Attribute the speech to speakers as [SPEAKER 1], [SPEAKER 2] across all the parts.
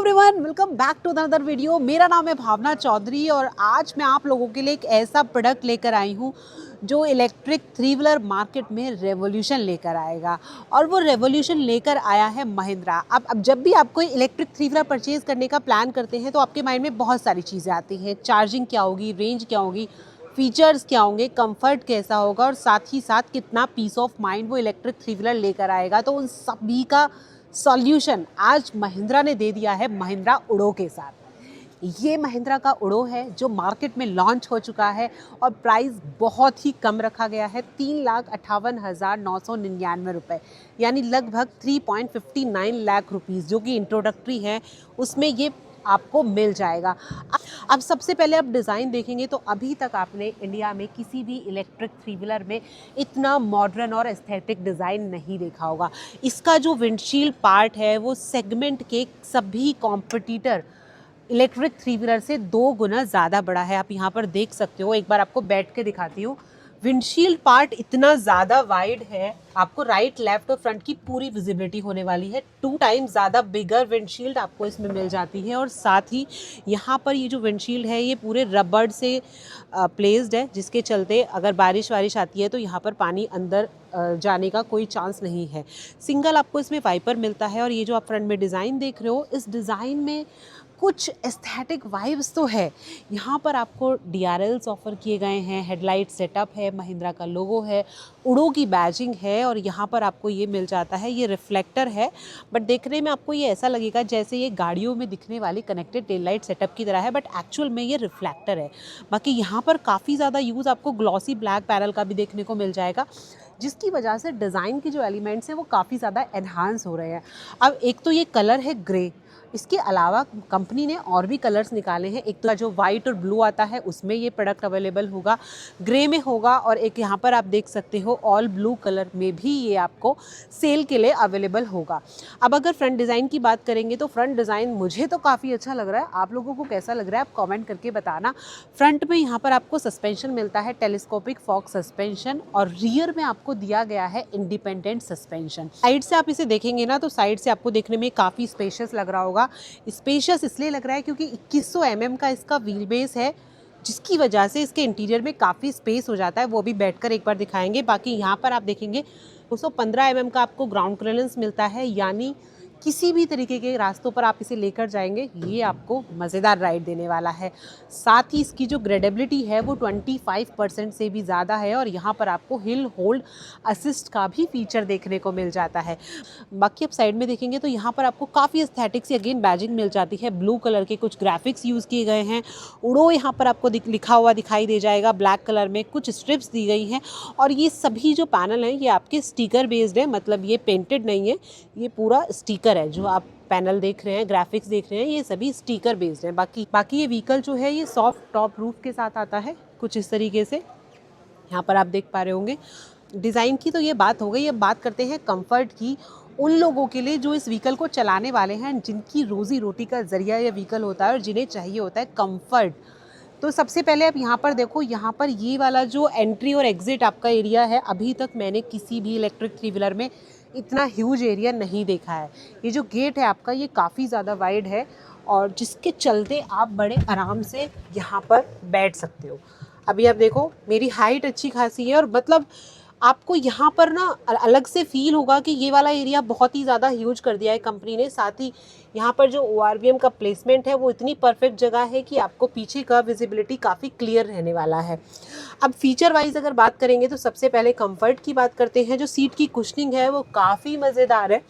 [SPEAKER 1] Everyone, welcome back to another video. मेरा नाम है भावना चौधरी और आज मैं आप लोगों के लिए एक ऐसा प्रोडक्ट लेकर आई हूँ जो इलेक्ट्रिक थ्री व्हीलर मार्केट में रेवोल्यूशन लेकर आएगा। और वो रेवोल्यूशन लेकर आया है महिंद्रा। अब जब भी आप कोई इलेक्ट्रिक थ्री व्हीलर परचेज़ करने का प्लान करते हैं तो आपके माइंड में बहुत सारी चीज़ें आती हैं। चार्जिंग क्या होगी, रेंज क्या होगी, फीचर्स क्या होंगे, कंफर्ट कैसा होगा और साथ ही साथ कितना पीस ऑफ माइंड वो इलेक्ट्रिक थ्री व्हीलर लेकर आएगा। तो उन सभी का सॉल्यूशन आज महिंद्रा ने दे दिया है महिंद्रा उड़ो के साथ। ये महिंद्रा का उड़ो है जो मार्केट में लॉन्च हो चुका है और प्राइस बहुत ही कम रखा गया है, 3,58,999 रुपये, यानी लगभग 3.59 लाख रुपीज़, जो कि इंट्रोडक्टरी है उसमें ये आपको मिल जाएगा। अब सबसे पहले आप डिज़ाइन देखेंगे तो अभी तक आपने इंडिया में किसी भी इलेक्ट्रिक थ्री व्हीलर में इतना मॉडर्न और एस्थेटिक डिज़ाइन नहीं देखा होगा। इसका जो विंडशील्ड पार्ट है वो सेगमेंट के सभी कॉम्पिटिटर इलेक्ट्रिक थ्री व्हीलर से 2 गुना ज़्यादा बड़ा है। आप यहाँ पर देख सकते हो, एक बार आपको बैठ के दिखाती हूँ। विंडशील्ड पार्ट इतना ज़्यादा वाइड है, आपको राइट, लेफ्ट और फ्रंट की पूरी विजिबिलिटी होने वाली है। 2 टाइम्स ज़्यादा बिगर विंडशील्ड आपको इसमें मिल जाती है। और साथ ही यहाँ पर ये जो विंडशील्ड है ये पूरे रबड़ से प्लेस्ड है, जिसके चलते अगर बारिश वारिश आती है तो यहाँ पर पानी अंदर जाने का कोई चांस नहीं है। सिंगल आपको इसमें वाइपर मिलता है। और ये जो आप फ्रंट में डिज़ाइन देख रहे हो, इस डिज़ाइन में कुछ एस्थेटिक वाइब्स तो है। यहाँ पर आपको DRLs ऑफ़र किए गए हैं, हेडलाइट सेटअप है, महिंद्रा का लोगो है, उड़ो की बैजिंग है और यहाँ पर आपको ये मिल जाता है। ये रिफ्लेक्टर है, बट देखने में आपको ये ऐसा लगेगा जैसे ये गाड़ियों में दिखने वाली कनेक्टेड टेल लाइट सेटअप की तरह है, बट एक्चुअल में ये रिफ्लेक्टर है। बाकी यहाँ पर काफ़ी ज़्यादा यूज़ आपको ग्लॉसी ब्लैक पैनल का भी देखने को मिल जाएगा, जिसकी वजह से डिज़ाइन के जो एलिमेंट्स हैं वो काफ़ी ज़्यादा एनहांस हो रहे हैं। अब एक तो ये कलर है ग्रे, इसके अलावा कंपनी ने और भी कलर्स निकाले हैं। एक तो जो वाइट और ब्लू आता है उसमें ये प्रोडक्ट अवेलेबल होगा, ग्रे में होगा, और एक यहाँ पर आप देख सकते हो ऑल ब्लू कलर में भी ये आपको सेल के लिए अवेलेबल होगा। अब अगर फ्रंट डिज़ाइन की बात करेंगे तो फ्रंट डिज़ाइन मुझे तो काफ़ी अच्छा लग रहा है। आप लोगों को कैसा लग रहा है आप कमेंट करके बताना। फ्रंट में यहाँ पर आपको सस्पेंशन मिलता है, टेलीस्कोपिक फॉक सस्पेंशन, और रियर में आपको दिया गया है इंडिपेंडेंट सस्पेंशन। साइड से आप इसे देखेंगे ना तो साइड से आपको देखने में काफ़ी स्पेशियस लग रहा होगा। स्पेशियस इसलिए लग रहा है क्योंकि 2100 mm का इसका व्हील बेस है, जिसकी वजह से इसके इंटीरियर में काफ़ी स्पेस हो जाता है। वो भी बैठकर एक बार दिखाएंगे। बाकी यहाँ पर आप देखेंगे 215 mm का आपको ग्राउंड क्लियरेंस मिलता है, यानी किसी भी तरीके के रास्तों पर आप इसे लेकर जाएंगे ये आपको मज़ेदार राइड देने वाला है। साथ ही इसकी जो ग्रेडेबिलिटी है वो 25% से भी ज़्यादा है और यहाँ पर आपको हिल होल्ड असिस्ट का भी फीचर देखने को मिल जाता है। बाकी आप साइड में देखेंगे तो यहाँ पर आपको काफ़ी एस्थेटिक सी अगेन बैजिंग मिल जाती है। ब्लू कलर के कुछ ग्राफिक्स यूज़ किए गए हैं। उड़ो यहाँ पर आपको लिखा हुआ दिखाई दे जाएगा ब्लैक कलर में, कुछ स्ट्रिप्स दी गई हैं। और ये सभी जो पैनल हैं ये आपके स्टिकर बेस्ड है, मतलब ये पेंटेड नहीं है, ये पूरा स्टिकर है। जो आप पैनल देख रहे हैं, ग्राफिक्स देख रहे हैं, ये सभी स्टिकर बेस्ड हैं। बाकी ये व्हीकल जो है ये सॉफ्ट टॉप रूफ के साथ आता है कुछ इस तरीके से, यहाँ पर आप देख पा रहे होंगे। डिज़ाइन की तो ये बात हो गई। अब बात करते हैं कंफर्ट की, उन लोगों के लिए जो इस व्हीकल को चलाने वाले हैं, जिनकी रोज़ी रोटी का ज़रिया ये व्हीकल होता है और जिन्हें चाहिए होता है कंफर्ट। तो सबसे पहले आप यहाँ पर देखो, यहाँ पर ये वाला जो एंट्री और एग्ज़िट आपका एरिया है, अभी तक मैंने किसी भी इलेक्ट्रिक थ्री व्हीलर में इतना ह्यूज एरिया नहीं देखा है। ये जो गेट है आपका ये काफ़ी ज़्यादा वाइड है और जिसके चलते आप बड़े आराम से यहाँ पर बैठ सकते हो। अभी आप देखो मेरी हाइट अच्छी खासी है और मतलब आपको यहाँ पर ना अलग से फील होगा कि ये वाला एरिया बहुत ही ज़्यादा ह्यूज कर दिया है कंपनी ने। साथ ही यहाँ पर जो ORVM का प्लेसमेंट है वो इतनी परफेक्ट जगह है कि आपको पीछे का विजिबिलिटी काफ़ी क्लियर रहने वाला है। अब फीचर वाइज अगर बात करेंगे तो सबसे पहले कंफर्ट की बात करते हैं। जो सीट की कुशनिंग है वो काफ़ी मज़ेदार है।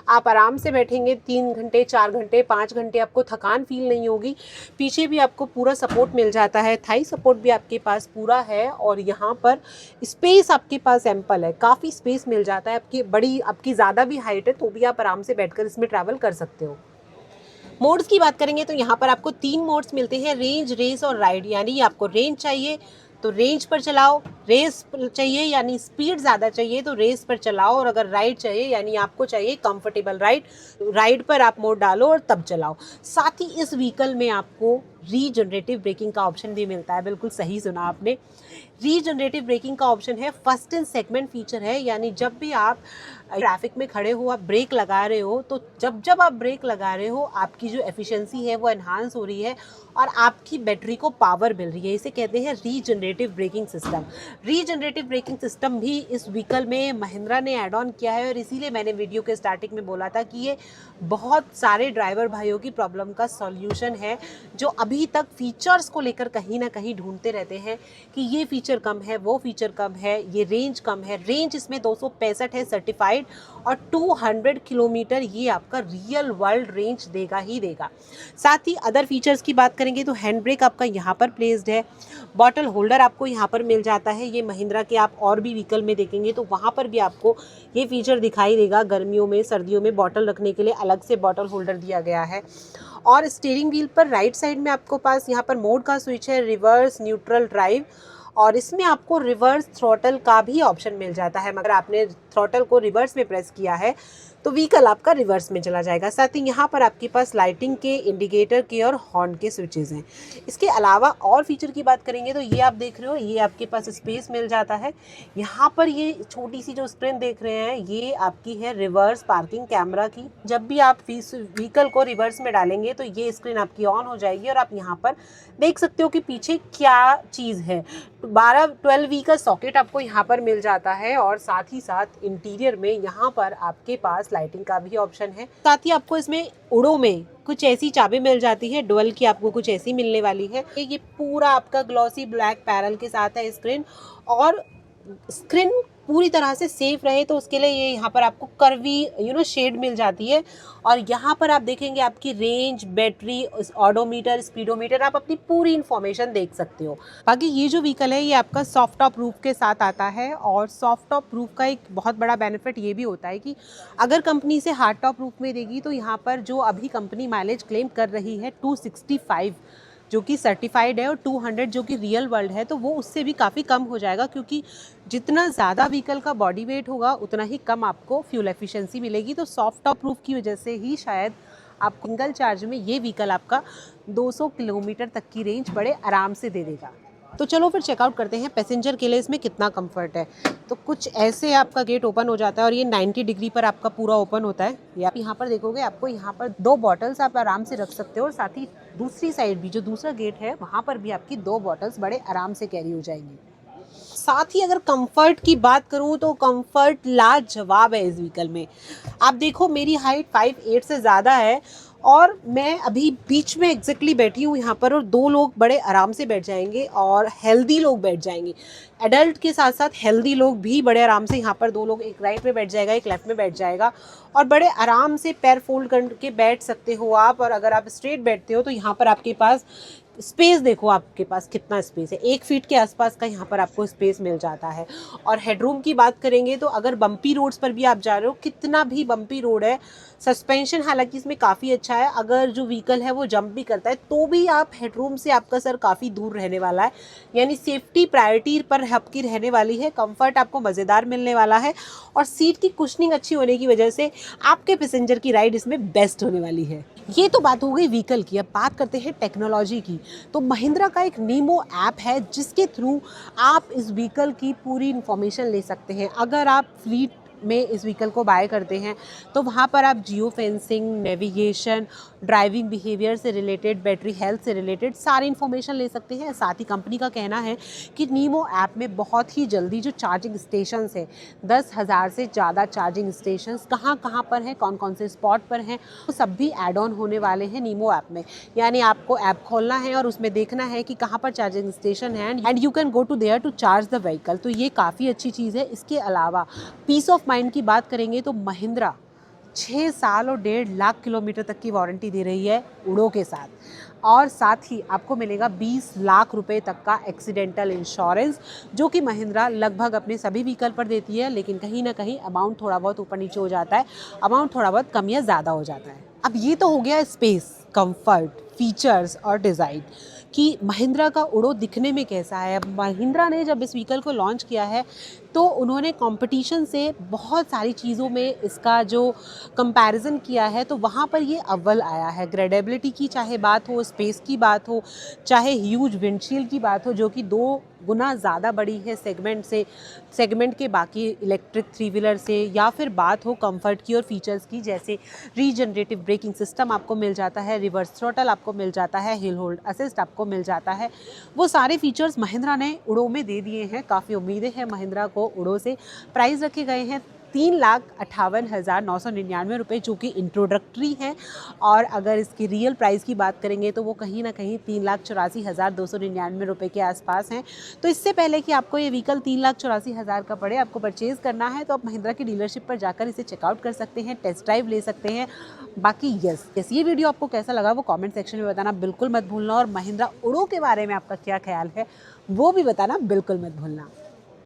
[SPEAKER 1] आप आराम से बैठेंगे, 3 घंटे 4 घंटे 5 घंटे आपको थकान फील नहीं होगी। पीछे भी आपको पूरा सपोर्ट मिल जाता है, थाई सपोर्ट भी आपके पास पूरा है। और यहाँ पर स्पेस आपके पास एम्पल है, काफ़ी स्पेस मिल जाता है। आपकी ज़्यादा भी हाइट है तो भी आप आराम से बैठकर इसमें ट्रैवल कर सकते हो। मोड्स की बात करेंगे तो यहाँ पर आपको 3 मोड्स मिलते हैं, रेंज, रेस और राइड। यानी आपको रेंज चाहिए तो रेंज पर चलाओ, रेस चाहिए यानी स्पीड ज़्यादा चाहिए तो रेस पर चलाओ, और अगर राइड चाहिए यानी आपको चाहिए कंफर्टेबल राइड, राइड पर आप मोड डालो और तब चलाओ। साथ ही इस व्हीकल में आपको रीजनरेटिव ब्रेकिंग का ऑप्शन भी मिलता है। बिल्कुल सही सुना आपने, रीजनरेटिव ब्रेकिंग का ऑप्शन है। फर्स्ट इन सेगमेंट फीचर है, यानी जब भी आप ट्रैफिक में खड़े हो, आप ब्रेक लगा रहे हो, तो जब आप ब्रेक लगा रहे हो आपकी जो एफिशिएंसी है वो एनहांस हो रही है और आपकी बैटरी को पावर मिल रही है। इसे कहते हैं regenerative braking system. Regenerative braking system भी इस व्हीकल में महिंद्रा ने ऐड ऑन किया है और इसीलिए मैंने वीडियो के स्टार्टिंग में बोला था कि ये बहुत सारे ड्राइवर भाइयों की प्रॉब्लम का सॉल्यूशन है, जो अभी तक फीचर्स को लेकर कहीं ना कहीं ढूंढते रहते हैं कि ये फीचर कम है, वो फीचर कम है, ये रेंज कम है। रेंज इसमें 265 है सर्टिफाइड, और 200 किलोमीटर ये आपका रियल वर्ल्ड रेंज देगा ही देगा। साथ ही अदर फीचर्स की बात करेंगे तो हैंड ब्रेक आपका यहाँ पर प्लेस्ड है, बॉटल होल्डर आपको यहाँ पर मिल जाता है। ये महिंद्रा के आप और भी व्हीकल में देखेंगे तो वहाँ पर भी आपको ये फीचर दिखाई देगा। गर्मियों में, सर्दियों में बॉटल रखने के लिए अलग से बॉटल होल्डर दिया गया है। और स्टीयरिंग व्हील पर राइट साइड में आपको पास यहाँ पर मोड का स्विच है, रिवर्स, न्यूट्रल, ड्राइव, और इसमें आपको रिवर्स थ्रॉटल का भी ऑप्शन मिल जाता है। मगर आपने थ्रॉटल को रिवर्स में प्रेस किया है तो व्हीकल आपका रिवर्स में चला जाएगा। साथ ही यहाँ पर आपके पास लाइटिंग के, इंडिकेटर के और हॉर्न के स्विचेस हैं। इसके अलावा और फीचर की बात करेंगे तो ये आप देख रहे हो, ये आपके पास स्पेस मिल जाता है। यहाँ पर ये छोटी सी जो स्क्रीन देख रहे हैं ये आपकी है रिवर्स पार्किंग कैमरा की। जब भी आप व्हीकल को रिवर्स में डालेंगे तो ये स्क्रीन आपकी ऑन हो जाएगी और आप यहाँ पर देख सकते हो कि पीछे क्या चीज़ है। 12V का सॉकेट आपको यहाँ पर मिल जाता है और साथ ही साथ इंटीरियर में यहाँ पर आपके पास लाइटिंग का भी ऑप्शन है। साथ ही आपको इसमें उड़ो में कुछ ऐसी चाबी मिल जाती है, डुअल की आपको कुछ ऐसी मिलने वाली है। ये पूरा आपका ग्लॉसी ब्लैक पैनल के साथ है स्क्रीन, और स्क्रीन पूरी तरह से सेफ रहे तो उसके लिए ये यहाँ पर आपको कर्वी शेड मिल जाती है। और यहाँ पर आप देखेंगे आपकी रेंज, बैटरी, ऑडोमीटर, स्पीडोमीटर, आप अपनी पूरी इन्फॉर्मेशन देख सकते हो। बाकी ये जो व्हीकल है ये आपका सॉफ्ट टॉप रूफ के साथ आता है, और सॉफ्ट टॉप रूफ का एक बहुत बड़ा बेनिफिट ये भी होता है कि अगर कंपनी से हार्ड टॉप रूफ में देगी तो यहाँ पर जो अभी कंपनी माइलेज क्लेम कर रही है 265 जो कि सर्टिफाइड है और 200 जो कि रियल वर्ल्ड है, तो वो उससे भी काफ़ी कम हो जाएगा, क्योंकि जितना ज़्यादा व्हीकल का बॉडी वेट होगा उतना ही कम आपको फ्यूल एफिशिएंसी मिलेगी। तो सॉफ्ट टॉप रूफ की वजह से ही शायद आप सिंगल चार्ज में ये व्हीकल आपका 200 किलोमीटर तक की रेंज बड़े आराम से दे देगा। तो चलो फिर चेकआउट करते हैं पैसेंजर के लिए इसमें कितना कंफर्ट है। तो कुछ ऐसे आपका गेट ओपन हो जाता है और ये 90 डिग्री पर आपका पूरा ओपन होता है। ये आप यहाँ पर देखोगे, आपको यहाँ पर 2 बॉटल्स आप आराम से रख सकते हो, और साथ ही दूसरी साइड भी जो दूसरा गेट है वहाँ पर भी आपकी 2 बॉटल्स बड़े आराम से कैरी हो जाएंगी। साथ ही अगर कंफर्ट की बात करूं तो कंफर्ट लाजवाब है इस व्हीकल में। आप देखो मेरी हाइट 5'8" से ज़्यादा है और मैं अभी बीच में एग्जैक्टली बैठी हूँ यहाँ पर, और 2 लोग बड़े आराम से बैठ जाएंगे और हेल्दी लोग बैठ जाएंगे। एडल्ट के साथ साथ हेल्दी लोग भी बड़े आराम से यहाँ पर 2 लोग, एक राइट में बैठ जाएगा, एक लेफ्ट में बैठ जाएगा, और बड़े आराम से पैर फोल्ड करके बैठ सकते हो आप। और अगर आप स्ट्रेट बैठते हो तो यहाँ पर आपके पास स्पेस देखो, आपके पास कितना स्पेस है, 1 फीट के आसपास का यहाँ पर आपको स्पेस मिल जाता है। और हेडरूम की बात करेंगे तो अगर बम्पी रोड्स पर भी आप जा रहे हो, कितना भी बम्पी रोड है, सस्पेंशन हालांकि इसमें काफ़ी अच्छा है, अगर जो व्हीकल है वो जंप भी करता है तो भी आप हेडरूम से आपका सर काफ़ी दूर रहने वाला है, यानी सेफ्टी प्रायोरिटी पर आपकी रहने वाली है। कंफर्ट आपको मज़ेदार मिलने वाला है और सीट की कुशनिंग अच्छी होने की वजह से आपके पैसेंजर की राइड इसमें बेस्ट होने वाली है। ये तो बात हो गई व्हीकल की। अब बात करते हैं टेक्नोलॉजी की। तो महिंद्रा का एक नीमो ऐप है जिसके थ्रू आप इस व्हीकल की पूरी इन्फॉर्मेशन ले सकते हैं। अगर आप फ्लीट में इस व्हीकल को बाय करते हैं तो वहाँ पर आप geo fencing, navigation, driving behaviour से रिलेटेड, बैटरी हेल्थ से रिलेटेड सारी इन्फॉर्मेशन ले सकते हैं। साथ ही कंपनी का कहना है कि नीमो ऐप में बहुत ही जल्दी जो चार्जिंग स्टेशंस है, 10,000 से ज़्यादा चार्जिंग स्टेशंस कहाँ कहाँ पर हैं, कौन कौन से स्पॉट पर हैं, वो सब भी ऐड ऑन होने वाले हैं नीमो ऐप में। यानी आपको ऐप खोलना है और उसमें देखना है कि कहाँ पर चार्जिंग स्टेशन है, and you can go to there to charge the vehicle. तो ये काफ़ी अच्छी चीज़ है। इसके अलावा पीस ऑफ माइंड की बात करेंगे तो महिंद्रा 6 साल और 1.5 लाख किलोमीटर तक की वारंटी दे रही है उड़ो के साथ, और साथ ही आपको मिलेगा 20 लाख रुपए तक का एक्सीडेंटल इंश्योरेंस, जो कि महिंद्रा लगभग अपने सभी व्हीकल पर देती है। लेकिन कहीं ना कहीं अमाउंट थोड़ा बहुत ऊपर नीचे हो जाता है, अमाउंट थोड़ा बहुत कम या ज़्यादा हो जाता है। अब ये तो हो गया स्पेस। कंफर्ट, फीचर्स और डिज़ाइन कि महिंद्रा का उड़ो दिखने में कैसा है। अब महिंद्रा ने जब इस व्हीकल को लॉन्च किया है तो उन्होंने कंपटीशन से बहुत सारी चीज़ों में इसका जो कंपैरिजन किया है तो वहाँ पर ये अव्वल आया है। ग्रेडेबिलिटी की चाहे बात हो, स्पेस की बात हो, चाहे ह्यूज विंडशील्ड की बात हो जो कि 2 गुना ज़्यादा बड़ी है सेगमेंट के बाकी इलेक्ट्रिक थ्री व्हीलर से, या फिर बात हो कंफर्ट की और फीचर्स की, जैसे रीजनरेटिव ब्रेकिंग सिस्टम आपको मिल जाता है, रिवर्स थ्रॉटल आपको मिल जाता है, हिल होल्ड असिस्ट आपको मिल जाता है। वो सारे फीचर्स महिंद्रा ने उड़ो में दे दिए हैं। काफ़ी उम्मीदें हैं महिंद्रा को उड़ो से। प्राइस रखे गए हैं 3,58,999 रुपये जो कि इंट्रोडक्टरी है, और अगर इसकी रियल प्राइस की बात करेंगे तो वो कहीं ना कहीं 3,84,299 रुपये के आसपास हैं। तो इससे पहले कि आपको ये व्हीकल 3,84,000 का पड़े, आपको परचेज़ करना है तो आप महिंद्रा की डीलरशिप पर जाकर इसे चेकआउट कर सकते हैं, टेस्ट ड्राइव ले सकते हैं। बाकी यस ये वीडियो आपको कैसा लगा वो कमेंट सेक्शन में बताना बिल्कुल मत भूलना, और महिंद्रा उड़ो के बारे में आपका क्या ख्याल है वो भी बताना बिल्कुल मत भूलना।